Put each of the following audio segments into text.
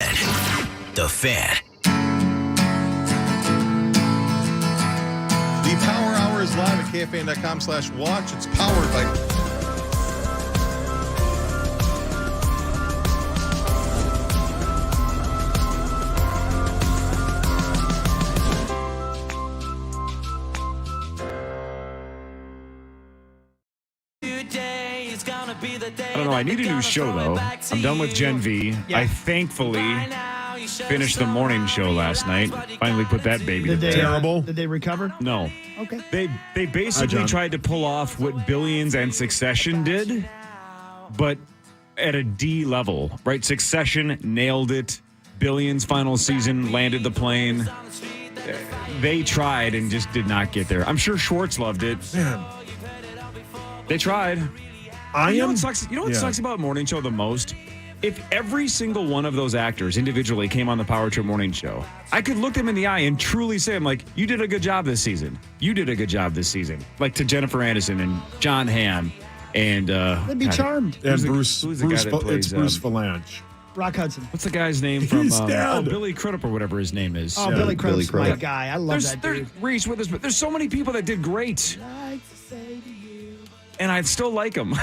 The Fan. The Power Hour is live at KFAN.com/watch. It's powered by... I don't know. I need a new show, though. I'm done with Gen V. Yeah. I thankfully finished the morning show last night. Finally put that baby to bed. Terrible. Did they recover? No. Okay. They basically tried to pull off what Billions and Succession did, but at a D level, right? Succession nailed it. Billions final season landed the plane. They tried and just did not get there. I'm sure Schwartz loved it. Man. They tried. You know what sucks about Morning Show the most? If every single one of those actors individually came on the Power Trip Morning Show, I could look them in the eye and truly say, I'm like, you did a good job this season. You did a good job this season. Like to Jennifer Aniston and John Hamm and... They'd be charmed. And Bruce Bruce Valanche. Rock Hudson. What's the guy's name from... He's dead. Billy Crudup or whatever his name is. Oh, Billy Crudup's my guy. I love that dude. Reese with us, but there's so many people that did great. Like to say to you. And I still like him.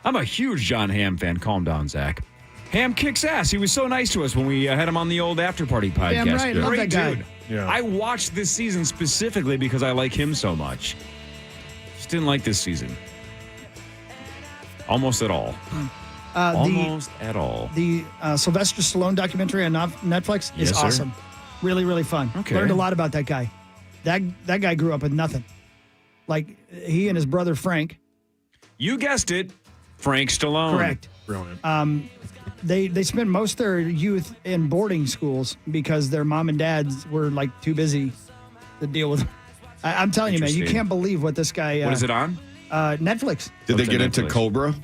I'm a huge John Hamm fan. Calm down, Zach. Ham kicks ass. He was so nice to us when we had him on the old After Party podcast. Damn right. Love Great that guy. dude. Yeah. I watched this season specifically because I like him so much. Just didn't like this season. Almost at all. Almost at all. The Sylvester Stallone documentary on Netflix is Yes, sir. awesome. Really, really fun. Okay. Learned a lot about that guy. That guy grew up with nothing. Like, he and his brother Frank. You guessed it. Frank Stallone. Correct. Brilliant. They spent most of their youth in boarding schools because their mom and dads were, like, too busy to deal with them. I'm telling you, man, you can't believe what this guy... What is it on? Netflix. Did they What's get on into Netflix? Cobra?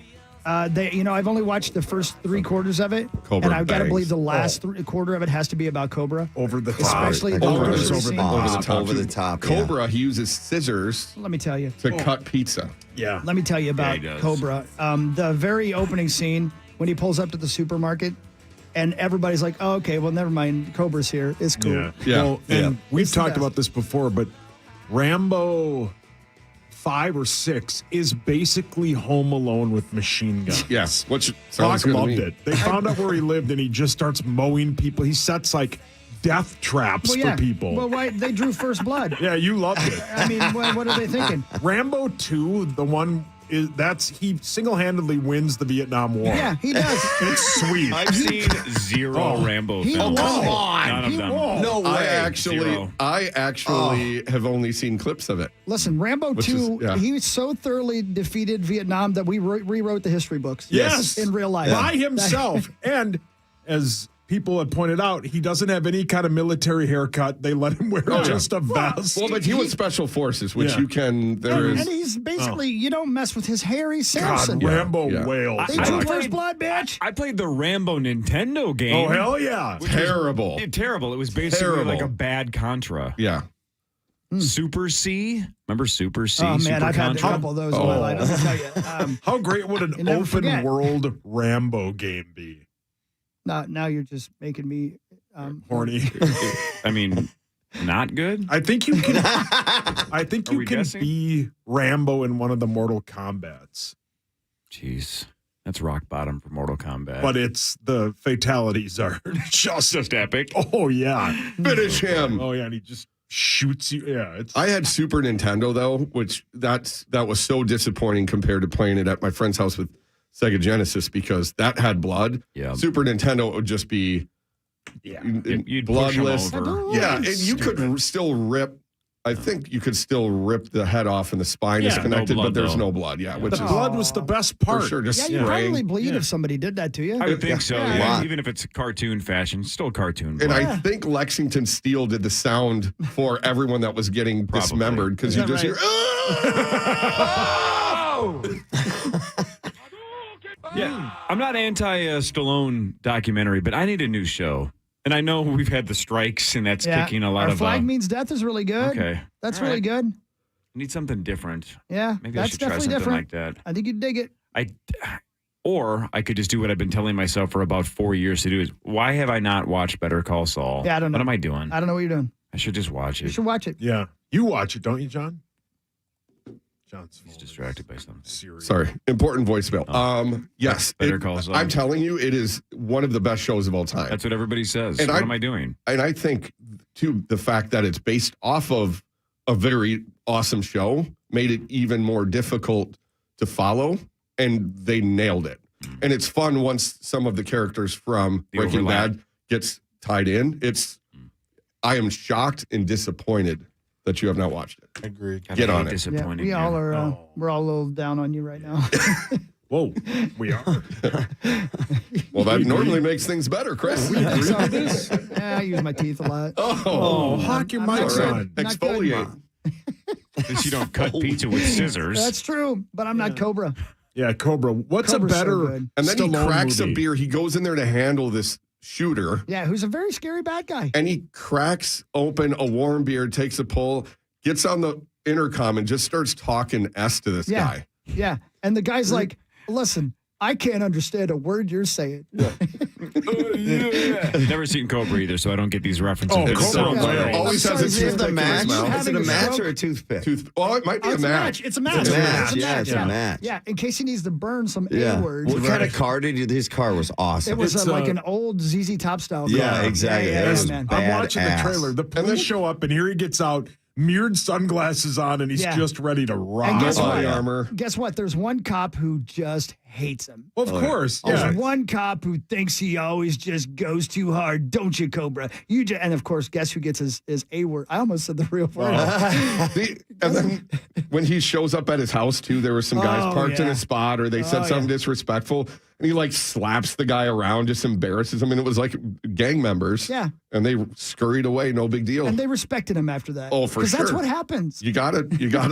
I've only watched the first 3/4 of it, Cobra and I've got to bangs. believe the last quarter of it has to be about Cobra. Over the top. Especially Over the the scene. Over the top. Cobra, he uses scissors Let me tell you. to cut pizza. Yeah. Let me tell you about he does. Cobra. The very opening scene when he pulls up to the supermarket, and everybody's like, "Oh, okay, well, never mind. Cobra's here. It's cool." Yeah. Yeah. Well, and we've It's the talked best. about this before, but Rambo 5 or 6 is basically Home Alone with machine guns. Yes. Which sounds Rock good to loved me. it. They found out where he lived, and he just starts mowing people. He sets like death traps Well, yeah. for people. Well, why they drew First Blood? Yeah, you loved it. I mean, what are they thinking? Rambo 2, the one he single-handedly wins the Vietnam War. Yeah, he does. It's sweet. I've seen zero Rambo he films. won. Come on. None of He them. won. No way. Zero. I actually have only seen clips of it. Listen, Rambo Which 2, is- yeah. he so thoroughly defeated Vietnam that we rewrote the history books. Yes. In real life. By himself. And as people had pointed out, he doesn't have any kind of military haircut. They let him wear just a vest. Well, but he was Special Forces, which Yeah. you can. There And is. he's basically, you don't mess with his hair. He's Samson. God, Rambo Yeah. wails. They I drew played- First Blood, bitch. I played the Rambo Nintendo game. Oh, hell yeah. Terrible. Terrible. It was basically Terrible. like a bad Contra. Yeah. Super C? Remember Super C? Oh, man, Super I've had a Contra? couple of those in my life. Let me tell you. How great would an You never open forget. world Rambo game be? Now you're just making me Horny. I mean, not good? I think you can. I think Are you we can guessing? be Rambo in one of the Mortal Kombats, Jeez. That's rock bottom for Mortal Kombat. but it's the fatalities are just epic. Oh yeah, Finish him. oh yeah, and he just shoots you. Yeah, it's I had Super Nintendo though, which that was so disappointing compared to playing it at my friend's house with Sega Genesis because that had blood. Yeah. Super Nintendo would just be You'd push 'em bloodless. over. Yeah, and you could still rip. I think you could still rip the head off and the spine is Yeah, no connected, blood, but there's though. no blood. Yeah, which the is blood was the best part. for sure. Just Yeah, you spraying. probably bleed if somebody did that to you. I would think so. Yeah. Yeah. Lot. Even if it's cartoon fashion, still cartoon. And blood. I think Lexington Steel did the sound for everyone that was getting dismembered because you Is just that hear. Yeah, I'm not anti-Stallone documentary, but I need a new show. And I know we've had the strikes, and that's kicking a lot Our of... Flag Means Death is really good. Okay. That's All really right. good. I need something different. Yeah, Maybe I that's should try definitely something different. like that. I think you'd dig it. Or I could just do what I've been telling myself for about 4 years to do is, why have I not watched Better Call Saul? Yeah, I don't know. What am I doing? I don't know what you're doing. I should just watch You it. should watch it. Yeah. You watch it, don't you, John? John's He's distracted by something. Serious. Sorry, important voicemail. Yes, Better Call Saul. I'm telling you, it is one of the best shows of all time. That's what everybody says. And What am I doing? And I think, too, the fact that it's based off of a very awesome show made it even more difficult to follow, and they nailed it. And it's fun once some of the characters from The Breaking overlap. Bad gets tied in. I am shocked and disappointed that you have not watched it. Agreed. God, Get I on hate it. disappointing we all you. are. We're all a little down on you right now. Whoa, we are. Well, that normally makes things better, Chris. Yeah, I use my teeth a lot. Oh, Hawk your I'm not mics good. on. Not good. exfoliate. At least you don't cut pizza with scissors. That's true, but I'm not Cobra. Yeah, Cobra. What's Cobra's a so better good. And then he Stallone cracks movie? a beer. He goes in there to handle this shooter. Yeah, who's a very scary bad guy. And he cracks open a warm beer, takes a pull, gets on the intercom, and just starts talking S to this guy. Yeah, and the guy's like, listen, I can't understand a word you're saying. I've never seen Cobra either, so I don't get these references. Oh, It's Cobra. so Yeah. good. Always I'm has a sorry, Is it toothpick a in match? his mouth. Is it a Having a match stroke? or a toothpick? Well, it might be Oh, a it's a match. match. It's a match. It's a match. It's a Yeah, match. it's a match. Yeah, in case he needs to burn some Yeah. A-words. What kind of car did you? His car was awesome. It was It's, like an old ZZ Top style. Yeah, car. exactly. Yeah, It was man. bad. I'm watching the Badass. trailer. The police show up, and here he gets out, mirrored sunglasses on, and he's Yeah. just ready to rock. And guess Body what? armor. Guess what? There's one cop who just hates him. Of course. There's Yeah. one cop who thinks he always just goes too hard, don't you, Cobra? And of course, guess who gets his A word? I almost said the real word. And then when he shows up at his house, too, there were some guys Oh, parked in yeah. a spot, or they said something disrespectful, and he like slaps the guy around, just embarrasses him. And it was like gang members. Yeah. And they scurried away, no big deal. And they respected him after that. Oh, for Because that's sure. what happens. You gotta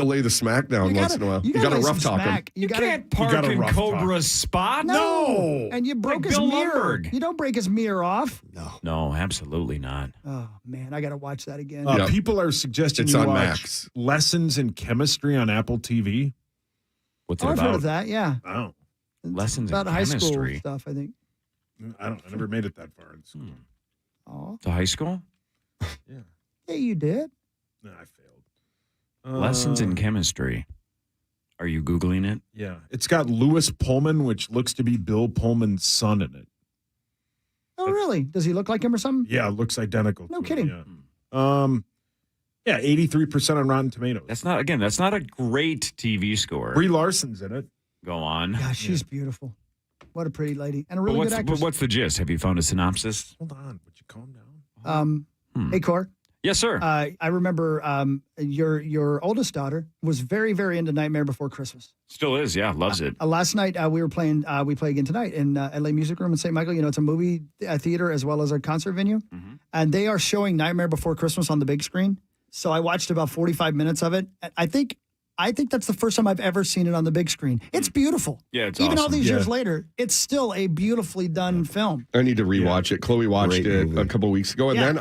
lay the smack down once in a while. You gotta lay rough some talk him. smack. You gotta can't park gotta in rough talk. Cobra's spot. No. And you broke Like his Bill mirror. Lumberg. You don't break his mirror off. No, absolutely not. Oh man, I gotta watch that again. Yep. People are suggesting It's you on watch Max. Lessons in Chemistry on Apple TV. What's it I've heard about? of that. Yeah, Oh, Lessons in about high school chemistry. stuff. I think. I never made it that far in school. Oh, To high school? yeah, you did. No, I failed. Lessons in chemistry. Are you Googling it? Yeah. It's got Lewis Pullman, which looks to be Bill Pullman's son in it. Oh, really? Does he look like him or something? Yeah, it looks identical. No to kidding. Him, yeah. 83% on Rotten Tomatoes. That's not a great TV score. Brie Larson's in it. Go on. Gosh, she's beautiful. What a pretty lady and a But really good actress. what's the gist? Have you found a synopsis? Hold on. Would you calm down? Hey, Cor. Yes, sir. I remember your oldest daughter was very, very into Nightmare Before Christmas. Still is, yeah. Loves it. Last night we were playing. We play again tonight in LA Music Room in St. Michael. You know, it's a movie theater as well as a concert venue, and they are showing Nightmare Before Christmas on the big screen. So I watched about 45 minutes of it. I think that's the first time I've ever seen it on the big screen. It's beautiful. Yeah, it's even all awesome. these years later, it's still a beautifully done film. I need to rewatch it. Chloe watched Great it movie. a couple weeks ago, and Yeah. then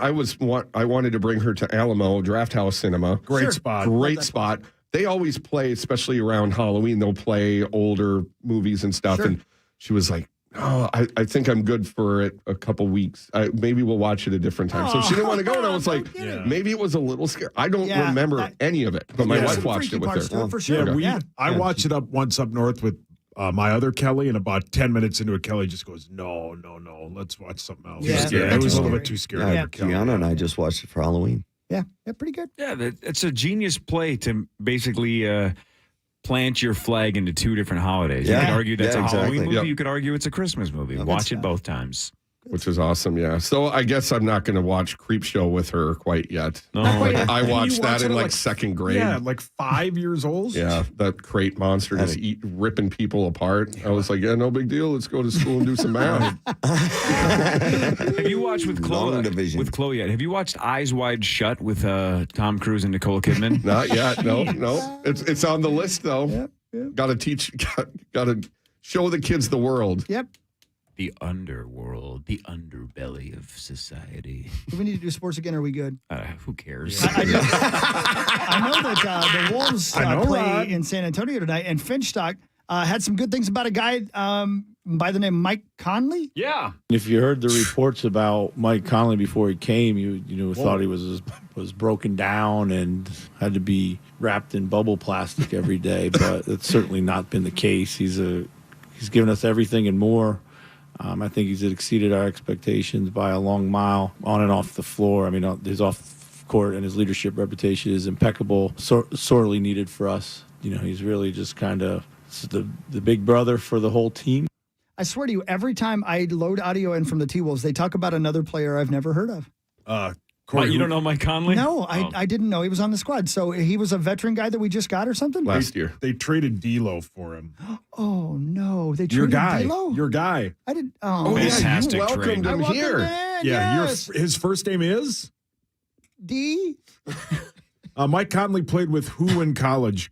I wanted to bring her to Alamo Draft House Cinema. Great Sure. spot. Great spot. They always play, especially around Halloween. They'll play older movies and stuff. Sure. And she was like, "Oh, I think I'm good for it. A couple weeks. Maybe we'll watch it a different time." So she didn't want to go, and I was like, maybe it was a little scary. I don't Yeah, remember that- any of it, but my Yeah, wife some watched Freaky it with parts to her. it for sure. Yeah, I watched it once up north with my other Kelly, and about 10 minutes into it, Kelly just goes, no, let's watch something else. Yeah. It was a little Scary. bit too scary Yeah, for Kelly. Gianna and I just watched it for Halloween. Yeah, pretty good. Yeah, it's a genius play to basically plant your flag into two different holidays. Yeah. You could argue that's Yeah, a Halloween exactly. movie. Yep. You could argue it's a Christmas movie. Watch it both times. Which is awesome, yeah. So I guess I'm not going to watch Creepshow with her quite yet. No, I Didn't watched you that watch in it at, like second grade. Yeah, like 5 years old. Yeah, that crate monster just ripping people apart. I was like, yeah, no big deal. Let's go to school and do some math. Have you watched with Chloe? Long division. With Chloe yet? Have you watched Eyes Wide Shut with Tom Cruise and Nicole Kidman? Not yet. No. It's on the list though. Got to teach. Got to show the kids the world. Yep. The underworld, the underbelly of society. Do we need to do sports again? Or are we good? Who cares? I know that the Wolves I know, play Rod. in San Antonio tonight, and Finstock had some good things about a guy by the name Mike Conley. Yeah. If you heard the reports about Mike Conley before he came, you thought he was broken down and had to be wrapped in bubble plastic every day, but it's certainly not been the case. He's given us everything and more. I think he's exceeded our expectations by a long mile on and off the floor. I mean, his off court and his leadership reputation is impeccable, sorely needed for us. He's really just kind of the big brother for the whole team. I swear to you, every time I load audio in from the T-Wolves, they talk about another player I've never heard of. Corey, you don't know Mike Conley? No, I didn't know he was on the squad. So he was a veteran guy that we just got or something? Last year. They traded D'Lo for him. Oh, no. They Your traded guy. D'Lo? Your guy. I didn't. Oh, Oh, yeah, Fantastic you welcomed trade. him welcomed here. him in, yes. His first name is? D? Mike Conley played with who in college,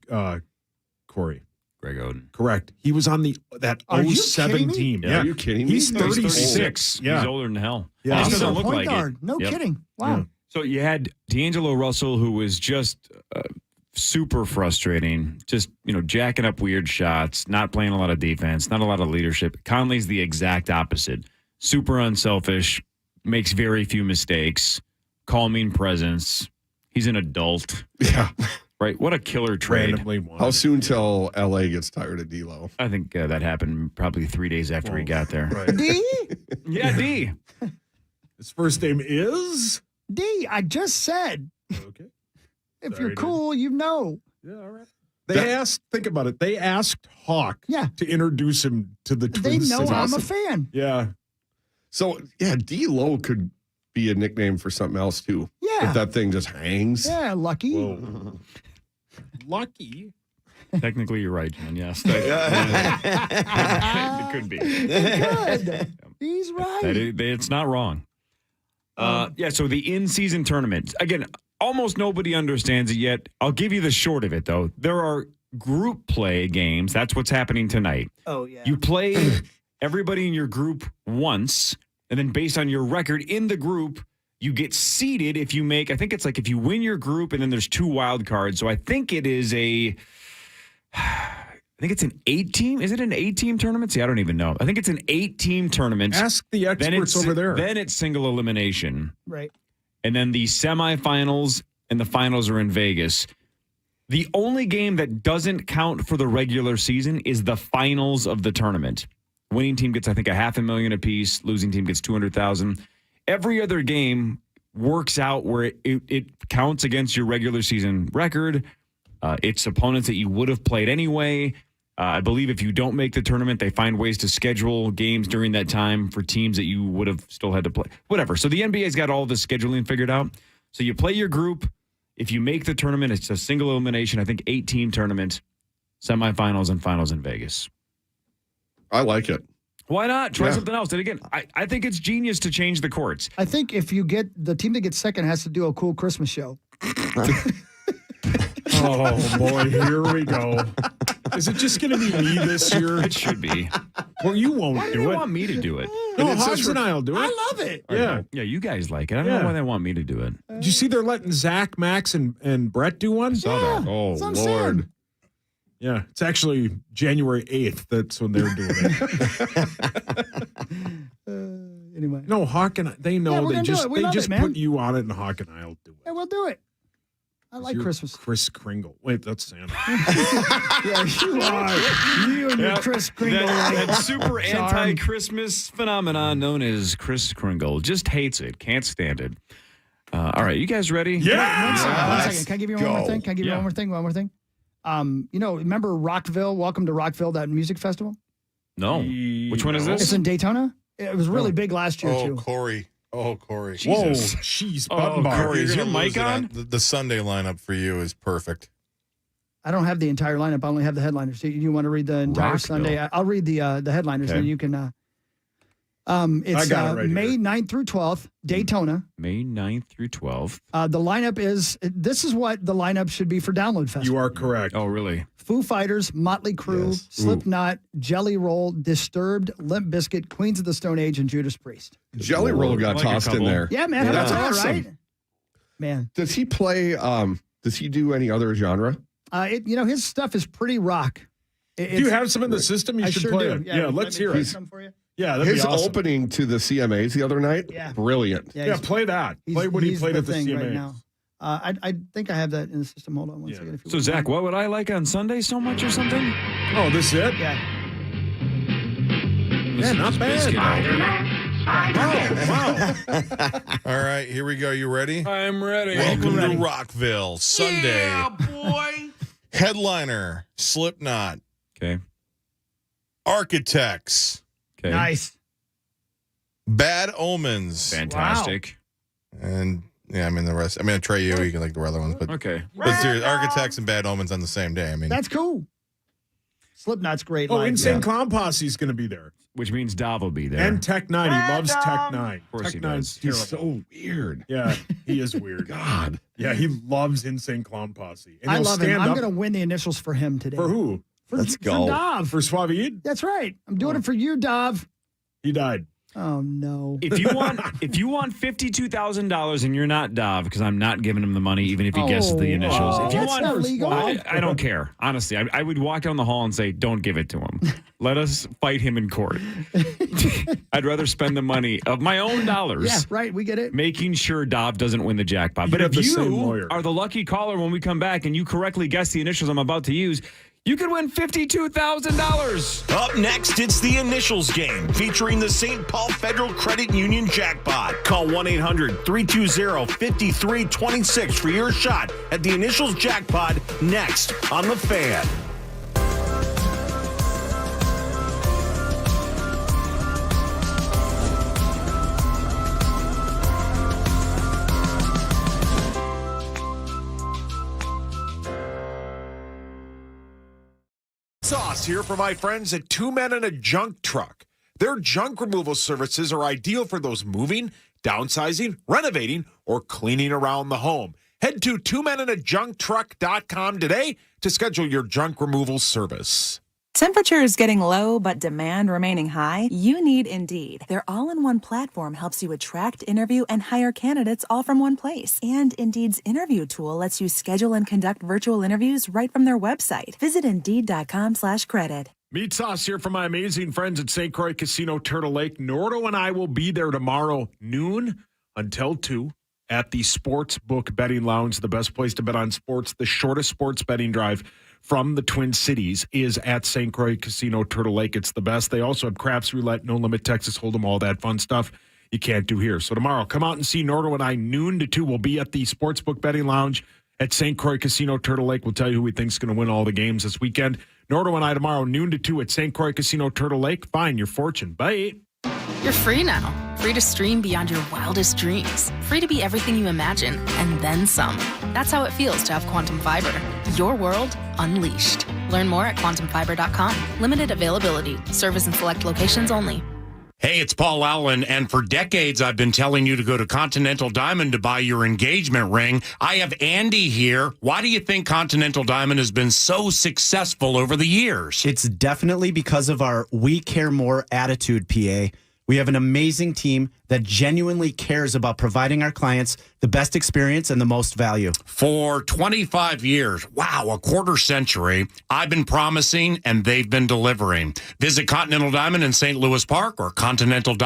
Corey? Greg Oden. Correct. He was on that Are you 07 kidding me? team. Yeah, are you kidding me? He's He's 36. He's older than hell. Yeah. He He's doesn't a look point like guard. it. No Yep. kidding. Wow. Yeah. So you had D'Angelo Russell, who was just super frustrating, just jacking up weird shots, not playing a lot of defense, not a lot of leadership. Conley's the exact opposite. Super unselfish, makes very few mistakes, calming presence. He's an adult. Yeah. Right? What a killer trade. Randomly won. How soon till LA gets tired of D'Lo? I think that happened probably 3 days after he got there. Right. D? Yeah, D. His first name is? D, I just said. Okay. If Sorry, you're dude. cool, you know. Yeah, all right. Think about it. They asked Hawk Yeah. to introduce him to the They Twin know Cities. I'm a fan. Yeah. So, yeah, D'Lo could be a nickname for something else, too. Yeah. If that thing just hangs. Yeah, lucky. Whoa. Lucky. Technically, you're right, John. Yes. It could be. Good. He's right. It's not wrong. Yeah, so the in-season tournament. Again, almost nobody understands it yet. I'll give you the short of it, though. There are group play games. That's what's happening tonight. Oh, yeah. You play everybody in your group once, and then based on your record in the group, you get seeded if you make, I think it's like if you win your group, and then there's 2 wild cards. So I think it is it's an 8-team. Is it an 8-team tournament? See, I don't even know. I think it's an 8-team tournament. Ask the experts over there. Then it's single elimination. Right. And then the semifinals and the finals are in Vegas. The only game that doesn't count for the regular season is the finals of the tournament. Winning team gets, I think, $500,000 apiece. Losing team gets $200,000. Every other game works out where it counts against your regular season record. It's opponents that you would have played anyway. I believe if you don't make the tournament, they find ways to schedule games during that time for teams that you would have still had to play. Whatever. So the NBA's got all the scheduling figured out. So you play your group. If you make the tournament, it's a single elimination, I think 8-team tournament, semifinals and finals in Vegas. I like it. Why not? Try Yeah. something else. And again, I think it's genius to change the courts. I think if you get the team that gets second has to do a cool Christmas show. Oh, boy, here we go. Is it just going to be me this year? It should be. Well, you won't Why do do they it. want me to do it? No, And it says Hobbs and I'll do it. I love it. Yeah. Yeah, you guys like it. I don't Yeah. know why they want me to do it. Did you see they're letting Zach, Max, and Brett do one? Saw that. Oh, That's what I'm saying. Lord. Yeah, it's actually January 8th. That's when they're doing it. Anyway. No, Hawk and they know Yeah, we're they gonna do just it. We they love just it, man. put you on it, and Hawk and I'll do it. Yeah, we'll do it. I like You're Christmas. Chris Kringle. Wait, that's Santa. Yeah, you are. You and your Chris Kringle. That super Charm. anti-Christmas phenomenon known as Chris Kringle. Just hates it. Can't stand it. All right, you guys ready? Yeah. One Yes. second. Can I give you one more Go. thing? Can I give you Yeah. one more thing? One more thing. Remember Rockville? Welcome to Rockville, that music festival. No. Which one is It's this? in Daytona. It was really big last year Oh, too. Corey. Oh, Corey. Whoa, Jesus. jeez, Oh, button bar. Corey, You're is your gonna mic lose it on? The Sunday lineup for you is perfect. I don't have the entire lineup. I only have the headliners. So you want to read the entire Rockville. Sunday? I'll read the headliners, Okay. and you can. It's I got it right May here. 9th through 12th, Daytona. May 9th through 12th. The lineup is. This is what the lineup should be for Download Festival. You are correct. Oh, really? Foo Fighters, Motley Crue, Yes. Slipknot, Jelly Roll, Disturbed, Limp Bizkit, Queens of the Stone Age, and Judas Priest. Jelly Roll got Like a tossed in couple. there. Yeah, man. How That's about that, awesome. right? Man. Does he play, does he do any other genre? His stuff is pretty rock. Do you have some in the system? You I should sure play do. it. Yeah, Yeah, let let's me hear play it. some for you. Yeah, that'd His be awesome. opening to the CMAs the other night, Yeah. brilliant. Yeah, play that. Play when he he's played at the thing CMAs. right now. I think I have that in the system. Hold on one second. If you So, wouldn't Zach, mind. what would I like on Sunday so much or something? Oh, this is it? Yeah. Yeah, not bad. Wow. All right, here we go. You ready? I'm ready. Welcome to Rockville, Sunday. Yeah, boy. Headliner, Slipknot. Okay. Architects, Okay. Nice. Bad Omens. Fantastic. And, yeah, I mean, the rest. I mean, Trey, you can like the other ones, but, Okay. but seriously, Architects and Bad Omens on the same day. I mean, That's cool. Slipknot's great. Oh, live. Insane Clown Posse is going to be there. Which means Dav will be there. And Tech 9. He loves Tech 9. Of course he Tech 9's He's terrible. so weird. Yeah, he is weird. God. Yeah, he loves Insane Clown Posse. And I he'll love him. stand I'm up going to win the initials for him today. for who? Let's For go. Dav. For Suavid? That's right. I'm doing it for you, Dav. He died. Oh, no. If you want $52,000 and you're not Dav, because I'm not giving him the money, even if he guesses the initials. If you that's want, not legal. I don't care. Honestly, I would walk down the hall and say, "Don't give it to him. Let us fight him in court." I'd rather spend the money of my own dollars. Yeah, right. We get it. Making sure Dav doesn't win the jackpot. But have if the same you lawyer. are the lucky caller when we come back and you correctly guess the initials I'm about to use, you could win $52,000. Up next, it's the Initials game featuring the St. Paul Federal Credit Union jackpot. Call 1-800-320-5326 for your shot at the Initials jackpot next on The Fan. Sauce here for my friends at Two Men and a Junk Truck. Their junk removal services are ideal for those moving, downsizing, renovating, or cleaning around the home. Head to twomenandajuncktruck.com today to schedule your junk removal service. Temperatures getting low, but demand remaining high? You need Indeed. Their all-in-one platform helps you attract, interview, and hire candidates all from one place. And Indeed's interview tool lets you schedule and conduct virtual interviews right from their website. Visit Indeed.com/credit. Meat Sauce here from my amazing friends at St. Croix Casino, Turtle Lake. Nordo and I will be there tomorrow noon until 2 at the Sports Book Betting Lounge, the best place to bet on sports. The shortest sports betting drive from the Twin Cities is at St. Croix Casino, Turtle Lake. It's the best. They also have craps roulette, no limit, Texas Hold'em, all that fun stuff you can't do here. So tomorrow, come out and see Nordo and I noon to 2. We'll be at the Sportsbook Betting Lounge at St. Croix Casino, Turtle Lake. We'll tell you who we think is going to win all the games this weekend. Nordo and I tomorrow noon to 2 at St. Croix Casino, Turtle Lake. Find your fortune. Bye. You're free now. Free to stream beyond your wildest dreams. Free to be everything you imagine, and then some. That's how it feels to have Quantum Fiber. Your world unleashed. Learn more at quantumfiber.com. Limited availability. Service in select locations only. Hey, it's Paul Allen, and for decades I've been telling you to go to Continental Diamond to buy your engagement ring. I have Andy here. Why do you think Continental Diamond has been so successful over the years? It's definitely because of our We Care More attitude, PA. We have an amazing team that genuinely cares about providing our clients the best experience and the most value. For 25 years, wow, a quarter century, I've been promising and they've been delivering. Visit Continental Diamond in St. Louis Park or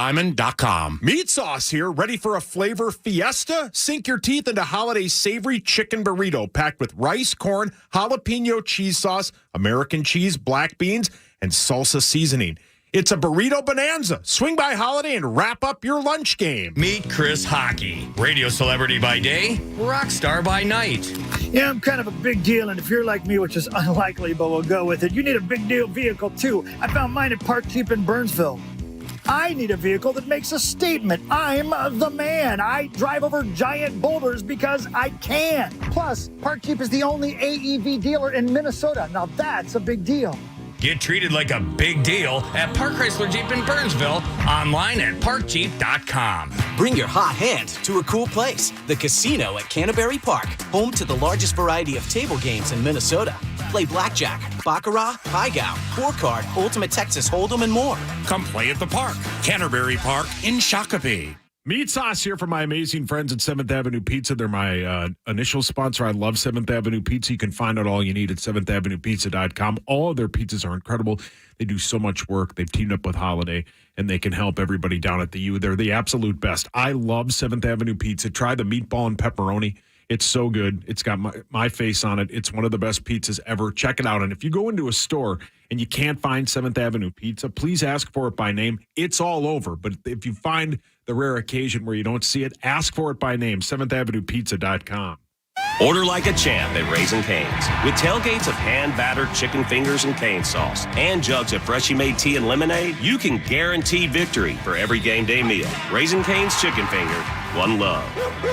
continentaldiamond.com. Meat Sauce here, ready for a flavor fiesta? Sink your teeth into holiday savory chicken burrito packed with rice, corn, jalapeno cheese sauce, American cheese, black beans, and salsa seasoning. It's a burrito bonanza. Swing by Holiday and wrap up your lunch game. Meet Chris Hockey, radio celebrity by day, rock star by night. Yeah, I'm kind of a big deal, and if you're like me, which is unlikely, but we'll go with it, you need a big deal vehicle too. I found mine at Park Jeep in Burnsville. I need a vehicle that makes a statement. I'm the man. I drive over giant boulders because I can. Plus, Park Jeep is the only AEV dealer in Minnesota. Now that's a big deal. Get treated like a big deal at Park Chrysler Jeep in Burnsville, online at parkjeep.com. Bring your hot hand to a cool place. The Casino at Canterbury Park, home to the largest variety of table games in Minnesota. Play blackjack, baccarat, high-gow, four card, ultimate Texas Hold'em, and more. Come play at the park, Canterbury Park in Shakopee. Meat Sauce here from my amazing friends at 7th Avenue Pizza. They're my initial sponsor. I love 7th Avenue Pizza. You can find out all you need at 7thAvenuePizza.com. All of their pizzas are incredible. They do so much work. They've teamed up with Holiday, and they can help everybody down at the U. They're the absolute best. I love 7th Avenue Pizza. Try the meatball and pepperoni. It's so good. It's got my face on it. It's one of the best pizzas ever. Check it out. And if you go into a store and you can't find 7th Avenue Pizza, please ask for it by name. It's all over. But if you find the rare occasion where you don't see it, ask for it by name. 7thAvenuePizza.com. Order like a champ at Raising Cane's. With tailgates of hand-battered chicken fingers and cane sauce and jugs of freshly made tea and lemonade, you can guarantee victory for every game day meal. Raising Cane's Chicken Finger, one love.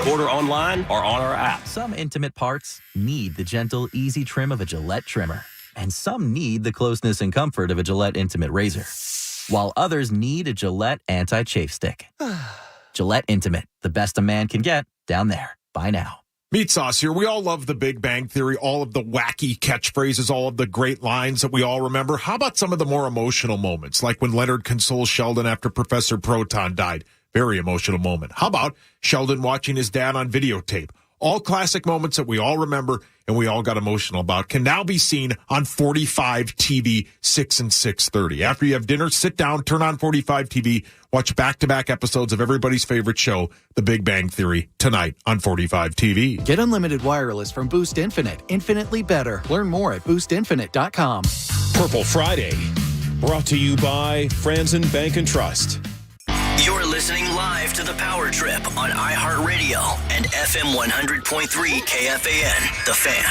Order online or on our app. Some intimate parts need the gentle, easy trim of a Gillette trimmer. And some need the closeness and comfort of a Gillette Intimate Razor. While others need a Gillette Anti-Chafe Stick. Gillette Intimate, the best a man can get, down there. Buy now. Meat Sauce here. We all love The Big Bang Theory, all of the wacky catchphrases, all of the great lines that we all remember. How about some of the more emotional moments, like when Leonard consoles Sheldon after Professor Proton died? Very emotional moment. How about Sheldon watching his dad on videotape? All classic moments that we all remember and we all got emotional about can now be seen on 45 TV 6 and 6:30. After you have dinner, sit down, turn on 45 TV, watch back-to-back episodes of everybody's favorite show, The Big Bang Theory, tonight on 45 TV. Get unlimited wireless from Boost Infinite. Infinitely better. Learn more at boostinfinite.com. Purple Friday, brought to you by Franzen Bank and Trust. You're listening live to The Power Trip on iHeartRadio and FM 100.3 KFAN, The Fan.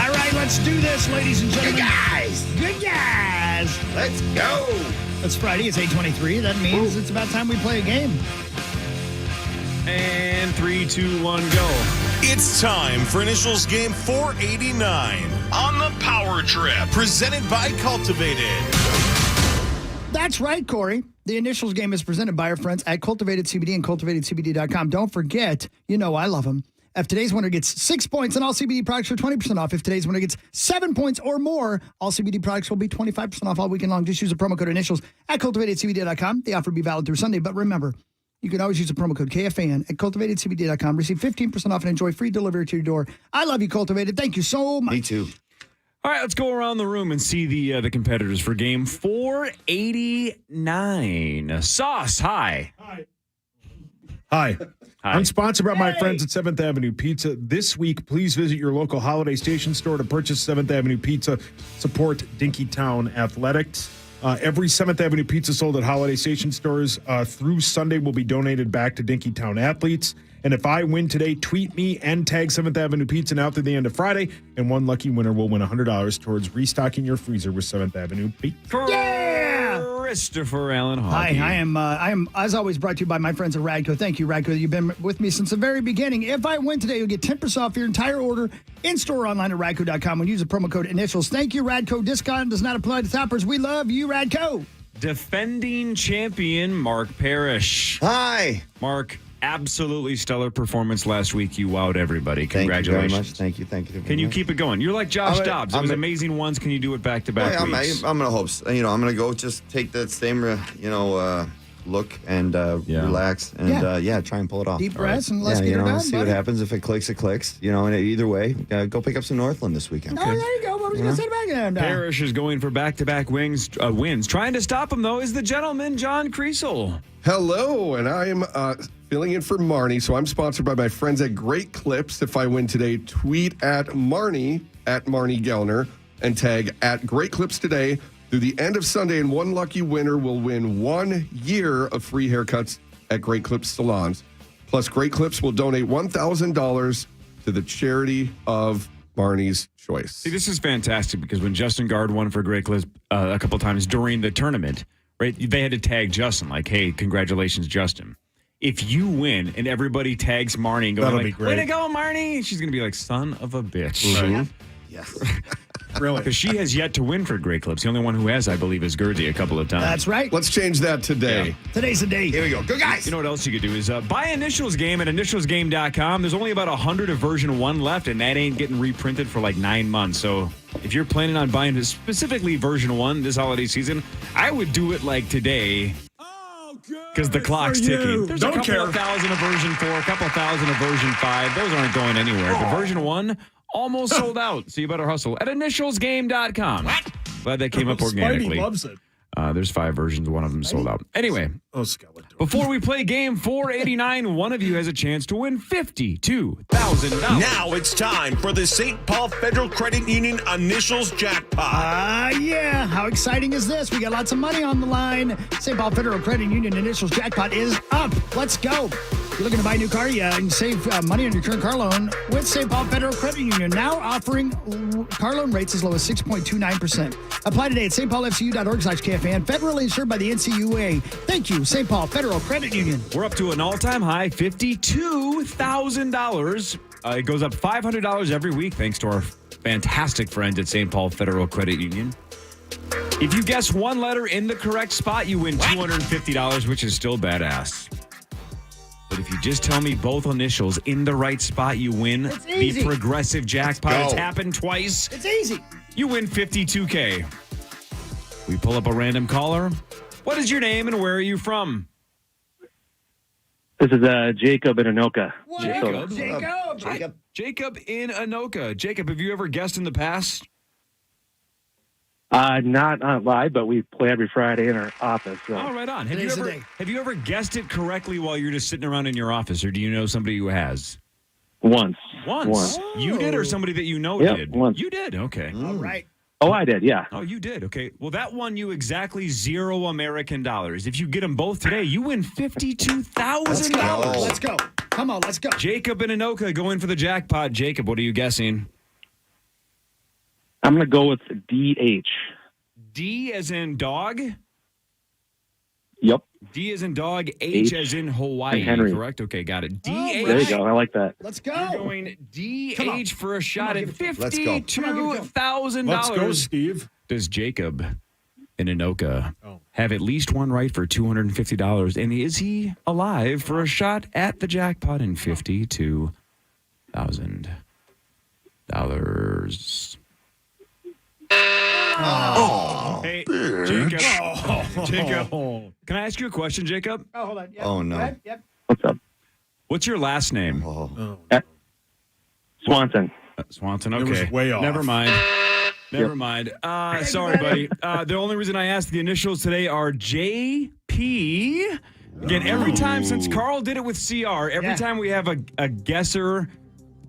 All right, let's do this, ladies and gentlemen. Good guys. Good guys. Let's go. It's Friday. It's 8:23. That means it's about time we play a game. And 3, 2, 1, go. It's time for Initials Game 489 on the Power Trip, presented by Cultivated. That's right, Corey. The Initials Game is presented by our friends at Cultivated CBD and CultivatedCBD.com. Don't forget, you know I love them. If today's winner gets 6 points on all CBD products for 20% off. If today's winner gets 7 points or more, all CBD products will be 25% off all weekend long. Just use the promo code Initials at CultivatedCBD.com. The offer will be valid through Sunday, but remember, you can always use the promo code KFAN at CultivatedCBD.com. Receive 15% off and enjoy free delivery to your door. I love you, Cultivated. Thank you so much. Me too. All right, let's go around the room and see the competitors for game 489. Sauce, hi. Hi. I'm sponsored by my friends at 7th Avenue Pizza. This week, please visit your local Holiday Station store to purchase 7th Avenue Pizza. Support Dinkytown Athletics. Every 7th Avenue Pizza sold at Holiday Station stores through Sunday will be donated back to Dinkytown athletes. And if I win today, tweet me and tag 7th Avenue Pizza now through the end of Friday. And one lucky winner will win $100 towards restocking your freezer with 7th Avenue Pizza. Yeah! Christopher Allen Hawkey. Hi, I am, as always, brought to you by my friends at Radco. Thank you, Radco. You've been with me since the very beginning. If I win today, you'll get 10% off your entire order in-store or online at Radco.com and use the promo code Initials. Thank you, Radco. Discount does not apply to toppers. We love you, Radco. Defending champion Mark Parrish. Hi. Mark, absolutely stellar performance last week. You wowed everybody. Congratulations. Thank you very much. Thank you. Can you keep it going? You're like Josh Dobbs. It was amazing once. Can you do it back-to-back weeks? I'm going to hope. I'm going to go just take that same, look and relax and try and pull it off. Deep breaths and let's get it done. See what happens. If it clicks, it clicks. And either way, go pick up some Northland this weekend. Oh, there you go. What was going to say back there? Parrish is going for back-to-back wins. Trying to stop him, though, is the gentleman, John Kriesel. Hello, and I'm filling in for Marnie. So I'm sponsored by my friends at Great Clips. If I win today, tweet at Marnie Gellner and tag at Great Clips today through the end of Sunday. And one lucky winner will win 1 year of free haircuts at Great Clips salons. Plus, Great Clips will donate $1,000 to the charity of Marnie's choice. See, this is fantastic because when Justin Gard won for Great Clips a couple times during the tournament, right, they had to tag Justin like, hey, congratulations, Justin. If you win and everybody tags Marnie and goes like, way to go, Marnie, she's going to be like, son of a bitch. Mm-hmm. Right? Yes. Really? Because she has yet to win for Great Clips. The only one who has, I believe, is Gertie a couple of times. That's right. Let's change that today. Yeah. Today's the day. Here we go. Go, guys. You know what else you could do is buy Initials Game at initialsgame.com. There's only about 100 of version 1 left, and that ain't getting reprinted for like 9 months. So if you're planning on buying specifically version 1 this holiday season, I would do it like today. Because the clock's ticking. There's a couple of thousand of version 4, a couple thousand of version 5. Those aren't going anywhere. But version 1 almost sold out. So you better hustle at initialsgame.com. Glad that came up organically. Spidey loves it. There's 5 versions. One of them sold out. Anyway, before we play game 489, one of you has a chance to win $52,000. Now it's time for the St. Paul Federal Credit Union Initials Jackpot. Yeah. How exciting is this? We got lots of money on the line. St. Paul Federal Credit Union Initials Jackpot is up. Let's go. You're looking to buy a new car? Yeah, and save money on your current car loan with St. Paul Federal Credit Union. Now offering car loan rates as low as 6.29%. Apply today at stpaulfcu.org/KFAN. Federally insured by the NCUA. Thank you, St. Paul Federal Credit Union. We're up to an all-time high, $52,000. It goes up $500 every week thanks to our fantastic friends at St. Paul Federal Credit Union. If you guess one letter in the correct spot, you win $250, which is still badass. But if you just tell me both initials in the right spot, you win the progressive jackpot. It's happened twice. It's easy. You win $52K. We pull up a random caller. What is your name and where are you from? This is Jacob in Anoka. Jacob in Anoka. Jacob, have you ever guessed in the past? Not live, but we play every Friday in our office. So. Oh, right on. Have you ever guessed it correctly while you're just sitting around in your office, or do you know somebody who has? Once. You did, or somebody that you know did? Once. You did. Okay. All right. Oh, I did. Yeah. Oh, you did. Okay. Well, that won you exactly $0 American dollars. If you get them both today, you win $52,000. Let's go. Come on, let's go. Jacob and Anoka go in for the jackpot. Jacob, what are you guessing? I'm going to go with DH. D as in dog? Yep. D as in dog, H as in Hawaii. Correct? Okay, got it. DH. There you go. I like that. Let's go. You're going DH for a shot at $52,000. Let's go, Steve. Does Jacob in Anoka have at least one right for $250? And is he alive for a shot at the jackpot in $52,000? Hey, Jacob. Jacob. Can I ask you a question, Jacob? Oh, hold on. Yep. Oh, no. Right? Yep. What's up? What's your last name? Swanson. Swanson, It okay. was way off. Never mind. Never mind. Sorry, buddy. The only reason I asked the initials today are JP. Again, every time since Carl did it with CR, every time we have a guesser,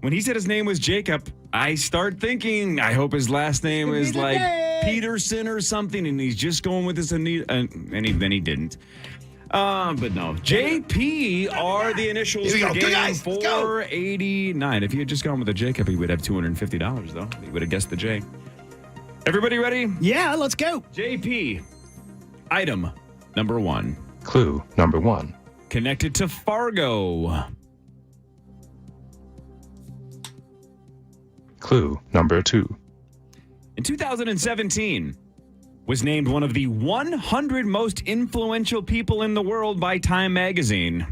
when he said his name was Jacob, I start thinking, I hope his last name is like Peterson or something, and he's just going with this, and then he didn't. But no, JP are the initials for game 489. If he had just gone with a Jacob, he would have $250, though. He would have guessed the J. Everybody ready? Yeah, let's go. JP, item number 1. Clue number 1. Connected to Fargo. Clue number 2. In 2017, was named one of the 100 most influential people in the world by Time magazine.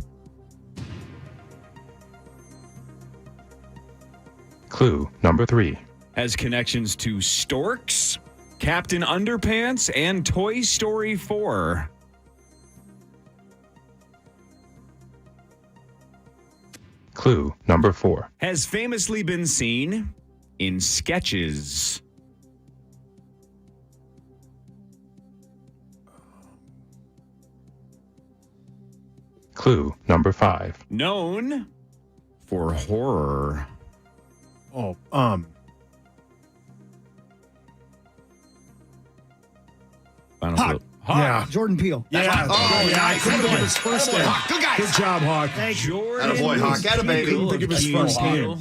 Clue number 3. Has connections to Storks, Captain Underpants, and Toy Story 4. Clue number 4. Has famously been seen in sketches. Clue number 5. Known for horror. Oh, Hawk. Yeah. Jordan Peele. Yeah. I couldn't think of his first name. Good guys. Good job, Hawk. Thank you. Jordan Attaboy, Hawk. Attababy. Couldn't think of his first name.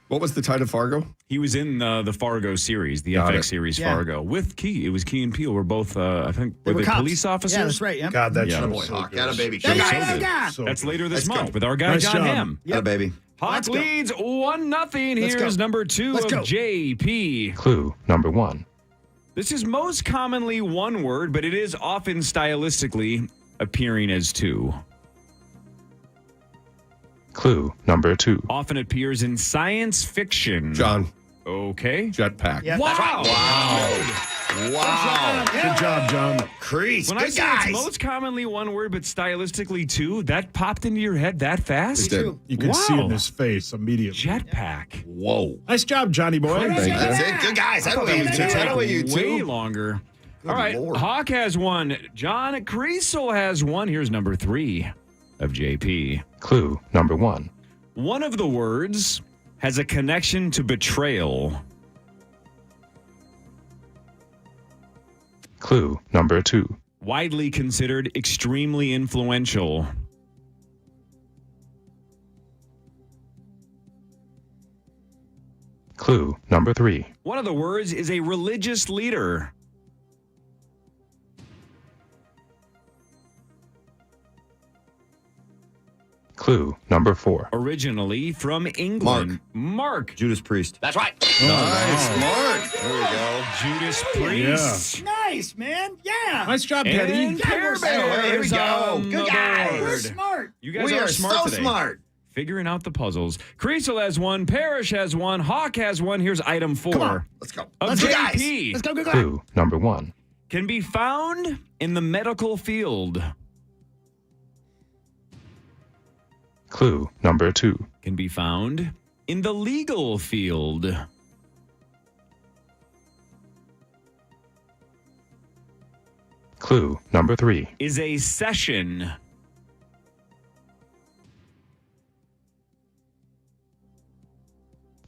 What was the title of Fargo? He was in the Fargo series, the FX series Fargo, with Key. It was Key and Peele were both, I think, were they cops. police officers? Yeah, that's right. Yep. God, that's Attaboy, Hawk. Attababy. That's later this Let's month go. with our guy Nice John job. Hamm. Attababy. Hawk leads 1-0. Let's Here's go. number 2 Let's of go. JP. Clue number 1. This is most commonly one word, but it is often stylistically appearing as 2. Clue number 2. Often appears in science fiction. John. Okay. Jetpack. Yeah, Wow. Wow. Good job, John. Crease. When Good I say guys. it's most commonly one word, but stylistically two, that popped into your head that fast? did. You could see it in his face immediately. Jetpack. Whoa. Nice job, Johnny boy. Thank you. That's it. Good guys. I thought don't that you was two. gonna I don't you take way two. longer. Good All right, Lord. Hawk has one. John Creasel has one. Here's number 3 of JP. Clue number 1. One of the words has a connection to betrayal. Clue number 2. Widely considered extremely influential. Clue number 3. One of the words is a religious leader. Clue number 4. Originally from England. Mark. Judas Priest. That's right. Nice. Mark. There we go. Judas Priest. Nice, man. Yeah. Nice job, Teddy. And Care Bears Here we go. on Good the guys. board. We're smart. You guys We are smart so today. smart. Figuring out the puzzles. Creasel has one. Parrish has one. Hawk has one. Here's item 4. Come on. Let's go. Of Let's go, JP. guys. Let's go, go, go. Clue number 1. Can be found in the medical field. Clue number 2. Can be found in the legal field. Clue number 3. Is a session.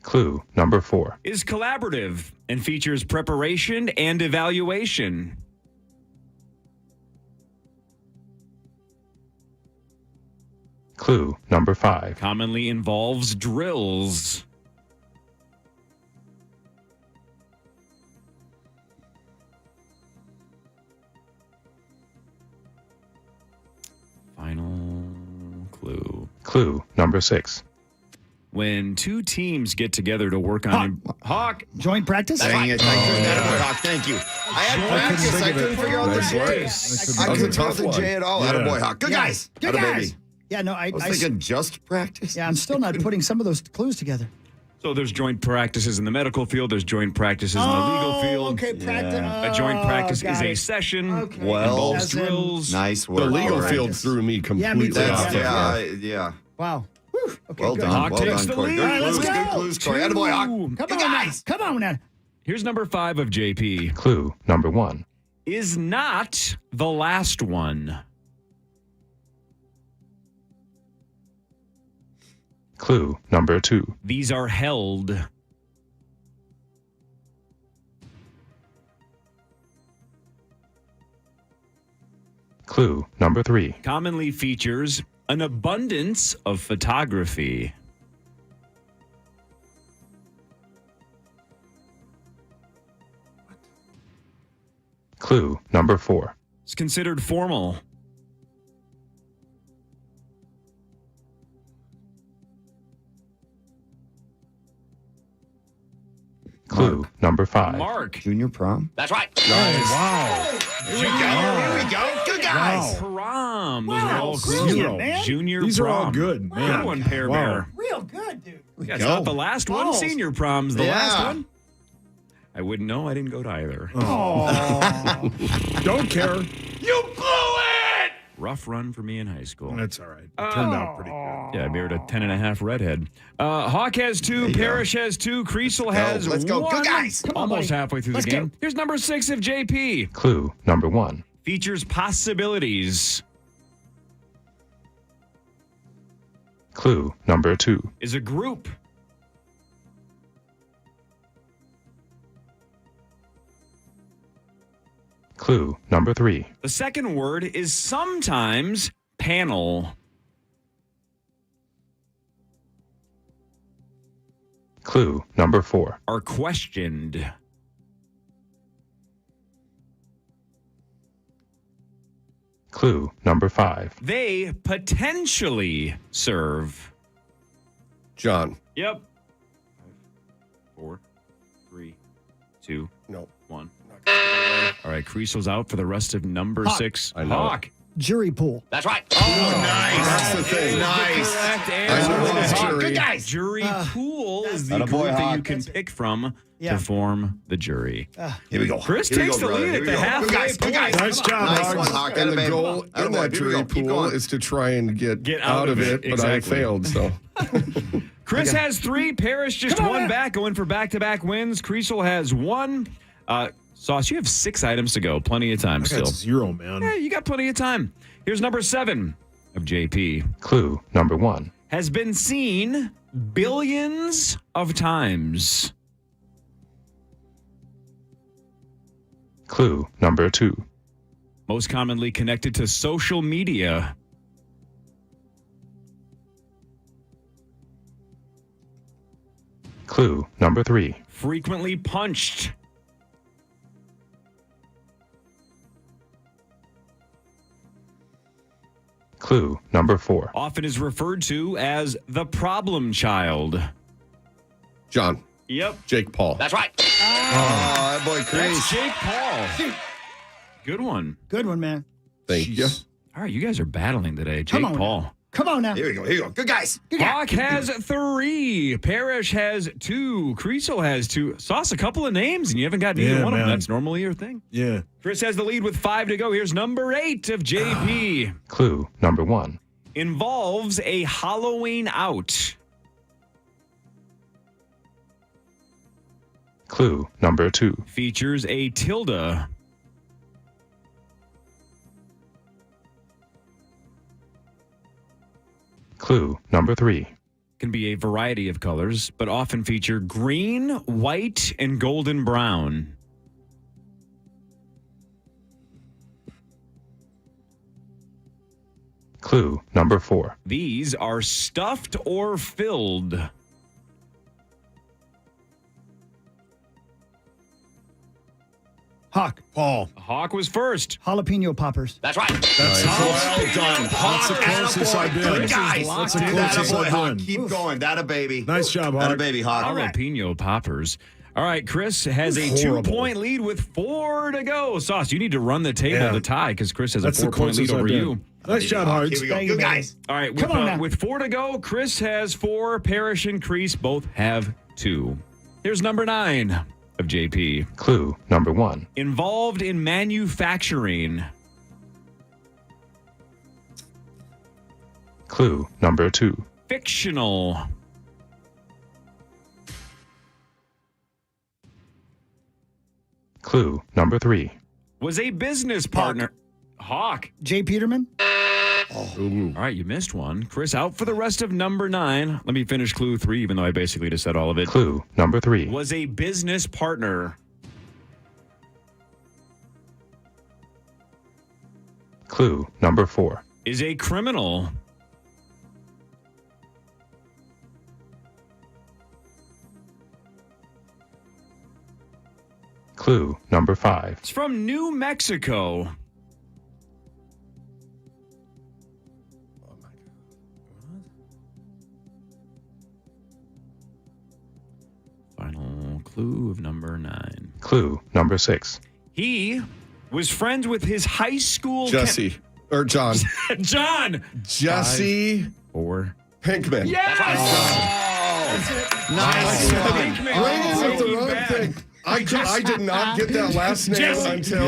Clue number 4. Is collaborative and features preparation and evaluation. Clue number 5. Commonly involves drills. Final clue. Clue number 6. When two teams get together to work on Hawk. Joint practice? Dang it. Thank you. I had practice. I couldn't figure out the J. I couldn't figure out the J at all. Attaboy, Hawk. Good guys. Good Atta guys. baby. Yeah, no, I was thinking just practice. Yeah, I'm still not putting some of those clues together. So there's joint practices in the medical field. There's joint practices in the legal field. Okay, practice. A joint practice is got a it. session. Okay. Well, involves drills. Nice work. The legal All field threw me completely That's, off. yeah. Wow. Whew. Okay, Well good. done. Hawk Well takes done, the Corey. lead. Good All right, clues. let's Good go. clues, Corey. Attaboy, Hawk. Come Good on, guys. Come on now. Here's number 5 of JP. Clue number 1. Is not the last one. Clue number 2. These are held. Clue number 3. Commonly features an abundance of photography. Clue number 4. It's considered formal. Clue number 5. Mark. Junior prom. That's right. Wow. Here we go. Here we go. Good guys. Prom. Wow, Those are all brilliant, man. Junior These prom. are all good, man. Good one, Pear Wow. Bear. Real good, dude. Yeah, it's not the last one. Balls. Senior prom's the Yeah. last one. I wouldn't know. I didn't go to either. Oh. Don't care. You blew it! Rough run for me in high school. That's all right. It turned out pretty good. Yeah, I married a 10.5 redhead. Hawk has 2. Parrish has 2. Creasel has Let's go. 1. Good guys. Come on, Almost buddy. halfway through Let's the game. go. Here's number 6 of JP. Clue number 1. Features possibilities. Clue number 2. Is a group. Clue number 3. The second word is sometimes panel. Clue number 4. Are questioned. Clue number 5. They potentially serve. John. Yep. 4, 3, 2, No. 1. All right, Creasel's out for the rest of number Hawk. 6. I know. Hawk. Jury pool. That's right. Oh, nice. That's the thing. Nice. Correct I know this answer. jury. Good guys. Jury pool is the Atta group boy, that Hawk. you can pick from Yeah. to form the jury. Here we go. Chris Here we takes go, the brother. lead Here at we the go. halfway Good guys. Good point. guys. Nice job, Nice Hawk. one, Hawk. And the Atta goal baby. Atta in boy. that Here we jury go. Keep pool going. is to try and get out out of of it. it, but Exactly. I failed. So Chris has 3. Parrish just Come on, one man. back, going for back-to-back wins. Creasel has 1. Sauce, you have 6 items to go. Plenty of time I still. got 0, man. Yeah, you got plenty of time. Here's number 7 of JP. Clue number 1. Has been seen billions of times. Clue number 2. Most commonly connected to social media. Clue number 3. Frequently punched. Clue number 4. Often is referred to as the problem child. John, Yep. Jake Paul. That's right. Oh, that boy, That's Chris. Jake Paul. Good one. Good one, man. Thank you. All right, you guys are battling today. Jake Come on Paul. now. Come on now. Here we go. Here we go. Good guys. Hawk has 3. Parrish has 2. Creasel has 2. Sauce, a couple of names, and you haven't got either Yeah, one of them. man. That's normally your thing. Yeah. Chris has the lead with 5 to go. Here's number 8 of JP. Clue number 1. Involves a Halloween out. Clue number 2. Features a tilde. Clue number 3. Can be a variety of colors, but often feature green, white, and golden brown. Clue number 4. These are stuffed or filled. Hawk. Paul. Hawk was first. Jalapeno poppers. That's right. That's Well done. That's the closest I've been. Good guys. That's the That closest boy, I've Hawk. been. Keep going. That a baby. Nice job, That a Hawk. baby, Hawk. Jalapeno poppers. All right, Chris has a Horrible. 2-point lead with 4 to go. Sauce, you need to run the table Yeah. to tie because Chris has That's a the 4-point lead closest over I've you. been. Nice job, Hart. Here we go. Good guys. All right, Come on now. with 4 to go, Chris has 4. Parrish and Crease both have 2. Here's number 9 of JP. Clue number 1. Involved in manufacturing. Clue number 2. Fictional. Clue number 3. Was a business partner. Hawk. Jay Peterman. All right, you missed one. Chris out for the rest of number 9. Let me finish clue 3, even though I basically just said all of it. Clue number 3. Was a business partner. Clue number 4. Is a criminal. Clue number 5. It's from New Mexico. Final clue of number 9. Clue number 6. He was friends with his high school. Jesse. Or John. John. Jesse 5, 4. Pinkman. Yes! Nice. Pinkman. Right with the Breaking wrong Bad. thing. I did not get that last name Jesse. until.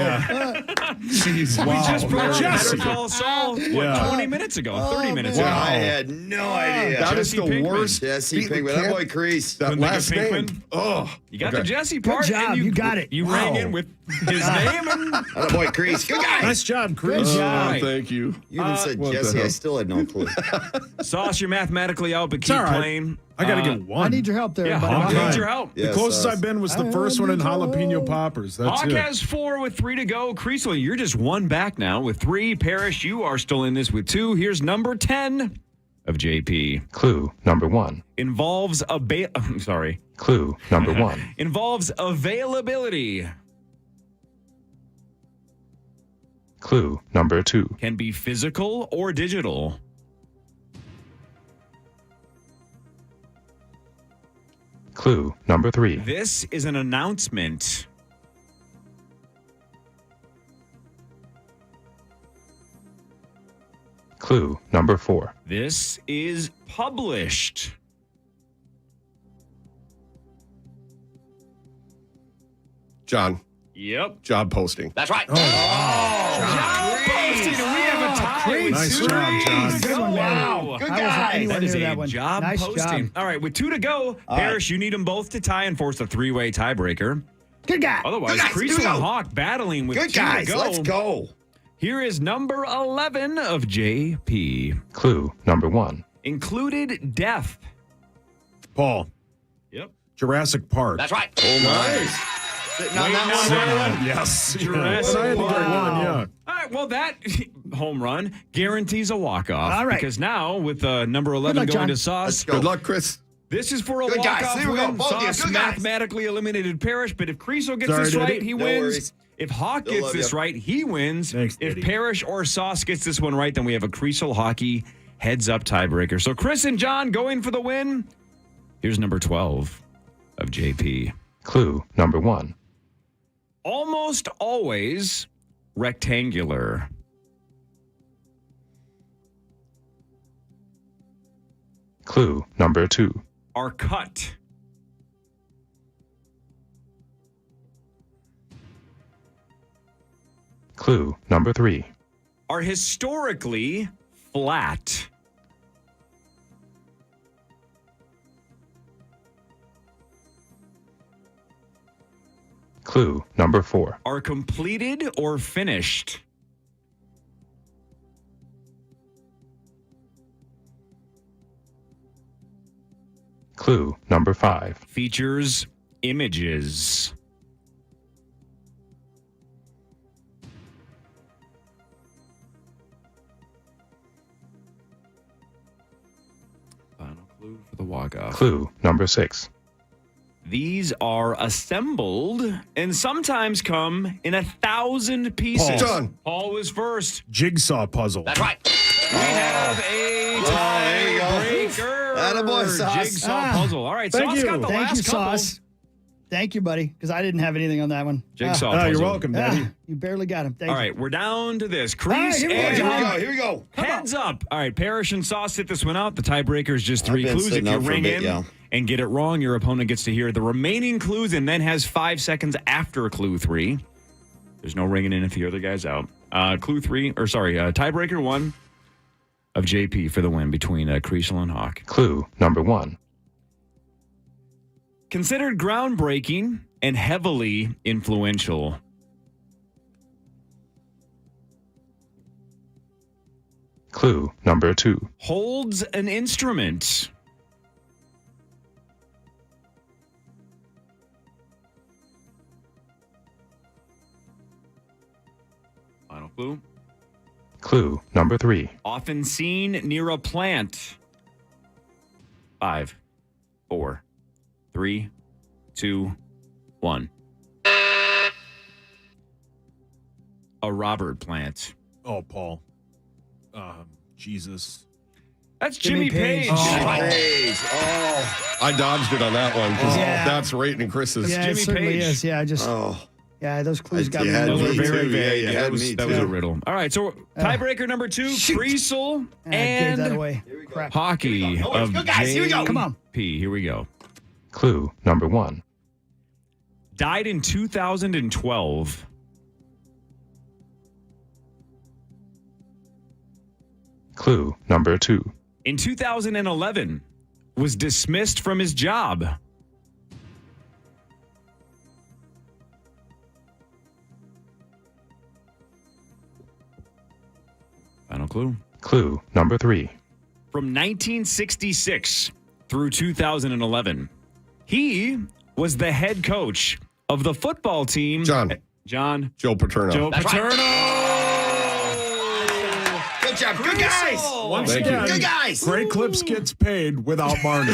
Jeez, We just put Jesse. Better Call Saul, what, Yeah. 20 minutes ago, 30 minutes Wow. ago. I had no idea. That is Jesse the Pinkman. worst. Jesse People Pinkman. That can't- boy, Crease. That Couldn't think last of name. Pinkman? Oh. You got okay. the Jesse Good part. job. and You got it. You Wow. rang in with his name. And That boy, Crease. Good guys. Nice job, Chris. Good Oh, job. right. thank you. You even said what the Jesse. I hell? still had no clue. Sauce, you're mathematically out, but It's keep all right. playing. I got to get one. I need your help there. Yeah, buddy. Hawk Okay. needs your help. Yeah. The closest Yes, I've been was the I first one in need your jalapeno help. poppers. That's Hawk it. has 4 with 3 to go. Creasel, you're just 1 back now with 3. Parrish, you are still in this with 2. Here's number 10 of JP. Clue number 1. Involves Clue number 1. Involves availability. Clue number 2. Can be physical or digital. Clue number 3. This is an announcement. Clue number 4. This is published. John. Yep. Job posting. That's right. Job posting, and we have a tie. with Nice two. job, John. Good one, man. Wow. Good guy. That is a one. job Nice posting. job. All right, with 2 to go, Parrish, you need them both to tie and force a 3-way tiebreaker. Good guy. Otherwise, Good guys. Here we Creasel go. and Hawk battling with Good 2 guys. to go. Let's go. Here is number 11 of JP. Clue number 1. Included death. Paul. Yep. Jurassic Park. That's right. Oh, nice. Sitting on that one, everyone. Yes. Jurassic I had to get Park. one, yeah. All right, well, that home run guarantees a walk-off. All right. Because now, with number 11 luck, going John. to Sauce, Let's go. Good luck, Chris. this is for a Good guys. walk-off Here we go. win. Both of you. Sauce Good guys. mathematically eliminated Parrish, but if Creasel gets Sorry, this Diddy. right, he No wins. worries. If Hawk Still gets love this you. right, he wins. Thanks, if Diddy. Parrish or Sauce gets this one right, then we have a Creasel Hockey heads-up tiebreaker. So Chris and John going for the win. Here's number 12 of JP. Clue number 1. Almost always rectangular. Clue number 2. Are cut. Clue number 3. Are historically flat. Clue number 4. Are completed or finished. Clue number 5. Features images. Final clue for the walk-off. Clue number 6. These are assembled and sometimes come in 1,000 pieces. Paul. John. Paul was first. Jigsaw puzzle. That's right. We have a there you go. tiebreaker. Attaboy, Sauce. Jigsaw puzzle. All right, Thank Sauce you. got the Thank last you, couple. Sauce. Thank you, buddy, because I didn't have anything on that one. Jigsaw Oh, puzzle. you're welcome, Daddy. You barely got him. Thank All you. right, we're down to this. All right, Crease here we go, and Here we John. go. Here we go. heads up. All right, Parrish and Sauce sit this one out. The tiebreaker is just 3 I've been clues. If sitting you out for a ring bit, in yeah. and get it wrong, your opponent gets to hear the remaining clues and then has 5 seconds after clue 3. There's no ringing in if the other guy's out. Tiebreaker 1 of JP for the win between Creasel and Hawk. Clue number 1. Considered groundbreaking and heavily influential. Clue number 2. Holds an instrument. Final clue. Clue number 3. Often seen near a plant. 5, 4, 3, 2, 1. A Robert plant. Oh, Paul. Jesus. That's Jimmy Page. Page. Oh. I dodged it on that one because Yeah. that's right in Chris's. Yeah, Jimmy it certainly Page. is. Yeah, I just. Oh. Yeah, those clues got You me. had Those me were very too. vague. Yeah, you that had was, me that was a too. riddle. All right, so tiebreaker number 2, Creasel I gave that and away. Crap. Hockey No worries. of Go, guys. Here we go. Come on. JP. Here we go. Clue number 1. Died in 2012. Clue number 2. In 2011, was dismissed from his job. Final clue. Clue number 3. From 1966 through 2011, he was the head coach of the football team. John. Joe Paterno. Paterno. Good job. Good guys. Once Thank again, you. Good guys. Great Clips gets paid without Marnie.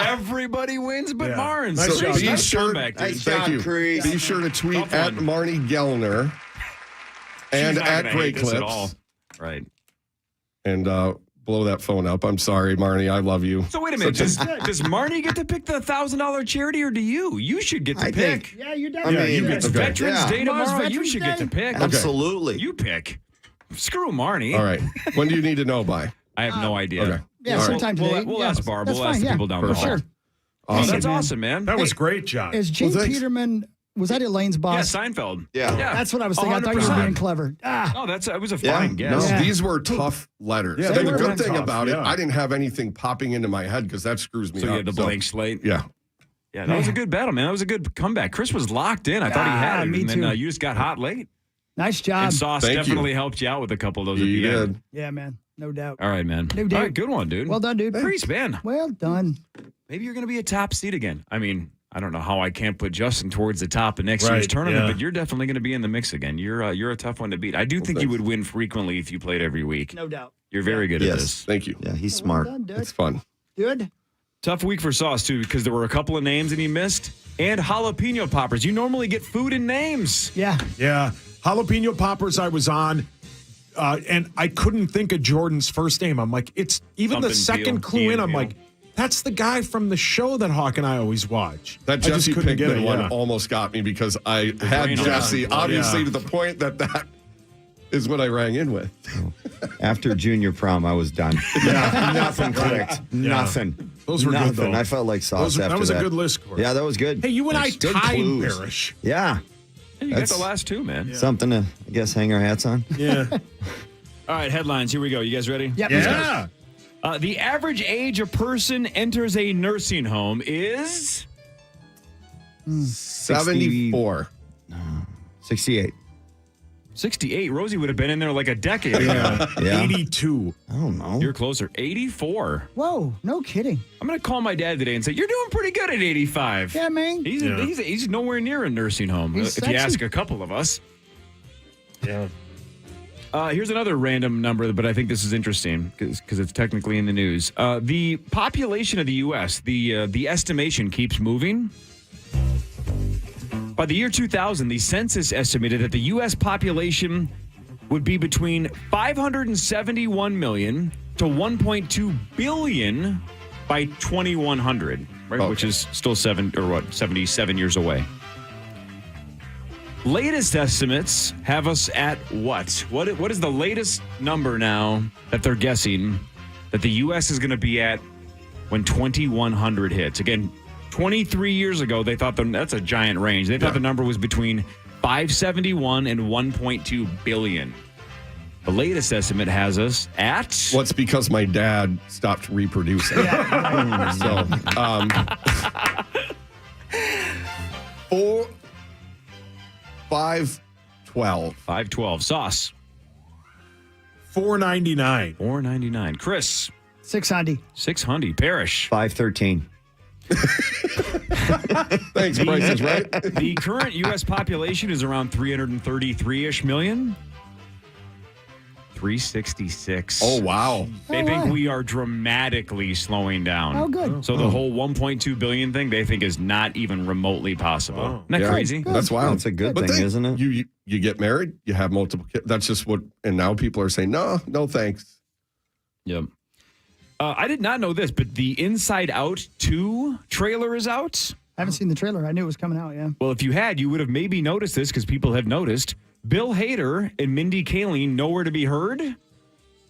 Everybody wins but Yeah. Marnes. Nice job. Be sure, comeback, dude. Nice thank job, you. Crease. Be sure to tweet Tough at one. Marnie Gellner and She's not at gonna Great hate this at Clips. all. Right. And blow that phone up. I'm sorry, Marnie. I love you. So wait a minute. Does Marnie get to pick the $1,000 charity, or do you? You should get to I pick. think- Yeah, you I definitely. mean, It's Okay. Veterans Yeah. Day Tomorrow's tomorrow. You Veterans should get Day. to pick. Absolutely. You pick. Screw Marnie. All right. When do you need to know by? I have no idea. Okay. Yeah, All right. sometime today. We'll ask Barb. That's We'll ask fine, the yeah. people down the For hall. sure. Awesome. That's awesome, man. That was great, John. Is Jane Peterman, was that Elaine's Yeah, boss? Seinfeld. Yeah. That's what I was thinking. I thought you were 100%. being clever. No, it was a Yeah. fine guess. No, these were tough letters. Yeah, and they the were good thing tough, about it, yeah. I didn't have anything popping into my head because that screws me So up. you had the blank slate. Yeah. Yeah, that was a good battle, man. That was a good comeback. Chris was locked in. I thought he had it. me And then too. you just got hot late. Nice job. And Sauce Thank definitely you. helped you out with a couple of those at You the did. end. Yeah, man. No doubt. All right, man. No All doubt. right, good one, dude. Well done, dude. Priest, man. Well done. Maybe you're going to be a top seed again. I mean, I don't know how I can't put Justin towards the top of next Right, year's tournament, yeah. but you're definitely going to be in the mix again. You're a tough one to beat. I do think you would win frequently if you played every week. No doubt. You're very good at Yes. this. Thank you. Yeah, he's smart. Well done, dude. It's fun. Good. Tough week for Sauce, too, because there were a couple of names and he missed. And jalapeno poppers. You normally get food and names. Yeah. Yeah. Jalapeno poppers I was on, and I couldn't think of Jordan's first name. I'm like, it's even the Something second Peel, clue Ian in. I'm Peel. like, that's the guy from the show that Hawk and I always watch. That I just Jesse couldn't get Pinkman it, one yeah. almost got me because I had brain on Jesse, that. obviously, Yeah. to the point that is what I rang in with. After junior prom, I was done. Nothing clicked. Nothing. Those were good, Nothing. though. I felt like Sauce after that was a good list, Corey. Yeah, that was good. Hey, you and Nice. I Good tied, clues. Parrish. Yeah. You got That's the last two, man. something to, I guess, hang our hats on. Yeah. All right, headlines. Here we go. You guys ready? Yep. Yeah. The average age a person enters a nursing home is 74. 68. 68. Rosie would have been in there like a decade ago. Yeah. 82. I don't know. You're closer. 84. Whoa. No kidding. I'm going to call my dad today and say, you're doing pretty good at 85. Yeah, man. He's nowhere near a nursing home, He's if you sexy. ask a couple of us. Yeah. Here's another random number, but I think this is interesting because it's technically in the news. The population of the U.S., the estimation keeps moving. By the year 2000, the census estimated that the U.S. population would be between 571 million to 1.2 billion by 2100, right? Okay. Which is still 77 years away. Latest estimates have us at what? What is the latest number now that they're guessing that the U.S. is going to be at when 2100 hits? Again, 23 years ago, they thought that's a giant range. They thought the number was between 571 and 1.2 billion. The latest estimate has us at... Well, it's because my dad stopped reproducing. So, 512. 512. Sauce. 499. 499. Chris. 600. 600. Parrish. 513. Thanks, Price is right. The current U.S. population is around 333-ish million. 366. Oh, wow. They think we are dramatically slowing down. Oh, good. So the whole 1.2 billion thing they think is not even remotely possible. Oh. Isn't that Yeah. crazy? That's wild. That's a good But thing, isn't it? You get married, you have multiple kids. That's just what, and now people are saying, no thanks. Yep. I did not know this, but the Inside Out 2 trailer is out. I haven't seen the trailer. I knew it was coming out, yeah. Well, if you had, you would have maybe noticed this because people have noticed. Bill Hader and Mindy Kaling nowhere to be heard.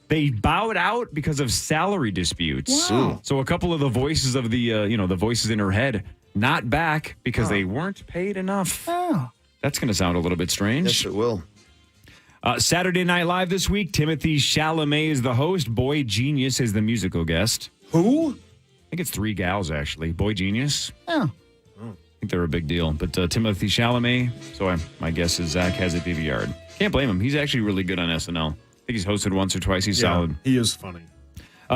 They bowed out because of salary disputes. Wow. So a couple of the voices of the the voices in her head not back because they weren't paid enough. Oh. That's going to sound a little bit strange. Yes, it will. Saturday Night Live this week. Timothy Chalamet is the host. Boy Genius is the musical guest. Who? I think it's 3 gals actually. Boy Genius. Oh. I think they're a big deal. But Timothy Chalamet, so my guess is Zach has it DVR'd. Can't blame him. He's actually really good on SNL. I think he's hosted once or twice. He's solid. He is funny.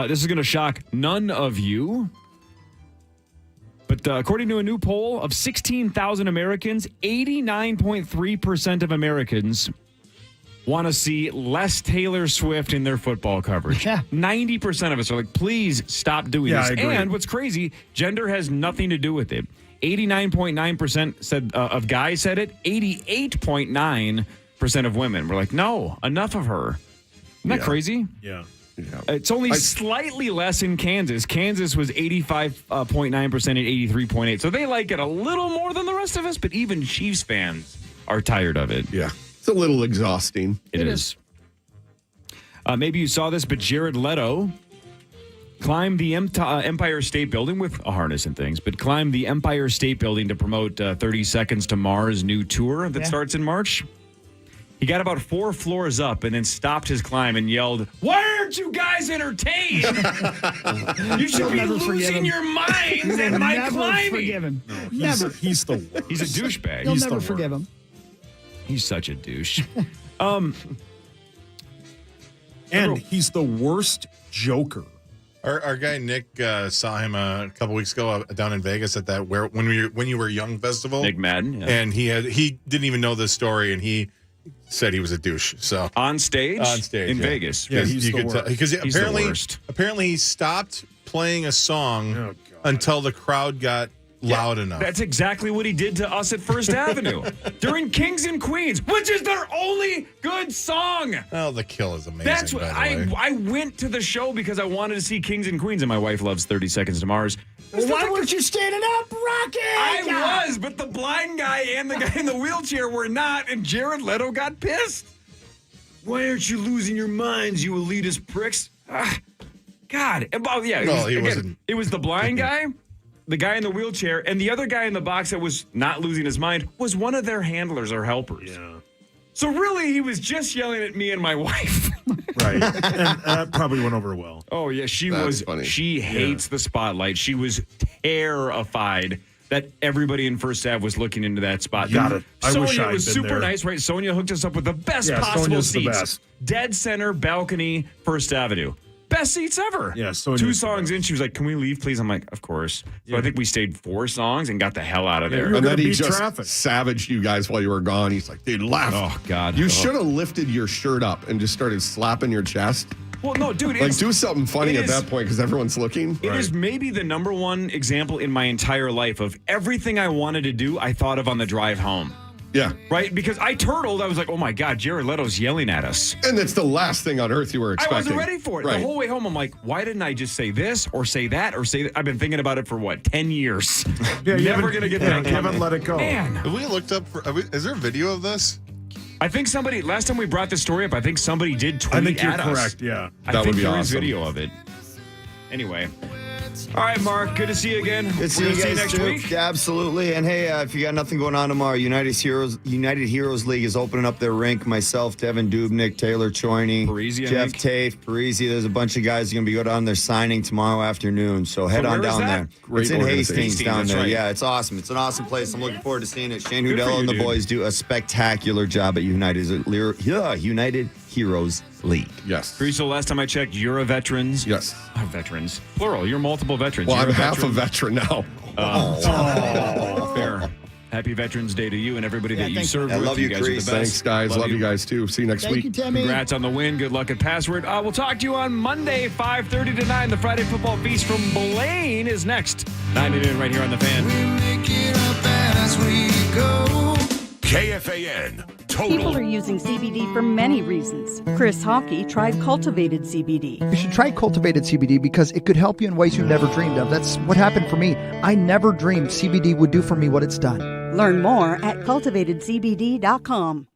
This is going to shock none of you. But according to a new poll of 16,000 Americans, 89.3% of Americans want to see less Taylor Swift in their football coverage. Yeah. 90% of us are like, please stop doing Yeah, this. I agree. And what's crazy, gender has nothing to do with it. 89.9% said of guys said it. 88.9% of women were like, no, enough of her. Isn't that crazy? Yeah. It's only slightly less in Kansas. Kansas was 85.9% and 83.8%. So they like it a little more than the rest of us, but even Chiefs fans are tired of it. Yeah. It's a little exhausting. It is. Maybe you saw this, but Jared Leto climbed the Empire State Building with a harness and things, but climbed the Empire State Building to promote 30 Seconds to Mars' new tour that starts in March. He got about 4 floors up and then stopped his climb and yelled, "Why aren't you guys entertained? You should be losing your minds at my climbing." Forgive him. He's the worst. He's a douchebag. You'll never forgive him. He's such a douche. And he's the worst joker. Our guy Nick saw him a couple weeks ago down in Vegas at that when you were young festival. Nick Madden, yeah. And he didn't even know this story, and he said he was a douche. So on stage in Vegas, yeah, he's the worst. Because worst. apparently he stopped playing a song until the crowd got loud enough. That's exactly what he did to us at First Avenue during Kings and Queens, which is their only good song. Oh, The Kill is amazing. That's what by the way. I went to the show because I wanted to see Kings and Queens, and my wife loves 30 Seconds to Mars. Well, why weren't you standing up, Rocky? I was, but the blind guy and the guy in the wheelchair were not, and Jared Leto got pissed. Why aren't you losing your minds, you elitist pricks? God. Oh, yeah. It was the blind guy, the guy in the wheelchair, and the other guy in the box that was not losing his mind was one of their handlers or helpers. Yeah. So really, he was just yelling at me and my wife. Right. And that probably went over well. Oh, yeah. That's funny. She hates the spotlight. She was terrified that everybody in First Ave was looking into that spot. Got it. I wish Sonia I'd was been super there. nice, right? Sonia hooked us up with the best Yeah, possible Sonia's the seats. best. Dead center, balcony, First Avenue. Best seats ever. Yeah, Sonia's 2 the songs in, she was like, "Can we leave, please?" I'm like, "Of course." So I think we stayed 4 songs and got the hell out of there. And then he just savaged you guys while you were gone. He's like, dude, laugh. Oh, God. You should have lifted your shirt up and just started slapping your chest. Well, no, dude. Like, do something funny at that point because everyone's looking. It is maybe the number one example in my entire life of everything I wanted to do, I thought of on the drive home. Yeah. Right? Because I turtled. I was like, oh, my God, Jared Leto's yelling at us. And it's the last thing on earth you were expecting. I wasn't ready for it. Right. The whole way home, I'm like, why didn't I just say this or say that or say that? I've been thinking about it for, 10 years? Yeah, Never going to get that. You haven't let it go. Man. Have we looked up is there a video of this? I think somebody, last time we brought this story up, I think somebody did tweet I think you're at us. correct, yeah. I think there is video of it. Anyway. All right, Mark, good to see you again. Good to see you guys next too. week. Yeah, absolutely. And hey, if you got nothing going on tomorrow, United Heroes League is opening up their rink. Myself, Devin Dubnik, Taylor Choiney, Parisi, Jeff Tate, Parisi. There's a bunch of guys going to go down there signing tomorrow afternoon. So head on down there. Great it's in Hastings down there. right. Yeah, it's awesome. It's an awesome place. I'm looking forward to seeing it. Shane Hudell and the boys do a spectacular job at United Heroes League. Yes. Parisi, last time I checked, you're a veterans. Yes. Veterans. Plural. You're multiple veterans. Well, You're I'm half a veteran now. Fair. Happy Veterans Day to you and everybody that you thank served you. I with. love you, guys are the Chris. best. Thanks, guys. Love you guys, too. See you next Thank week. you, Timmy. Congrats on the win. Good luck at Password. We'll talk to you on Monday, 5:30 to 9. The Friday Football Feast from Blaine is next. 9 to noon right here on The Fan. KFAN Total. People are using CBD for many reasons. Chris Hockey tried cultivated CBD. You should try cultivated CBD because it could help you in ways you never dreamed of. That's what happened for me. I never dreamed CBD would do for me what it's done. Learn more at cultivatedcbd.com.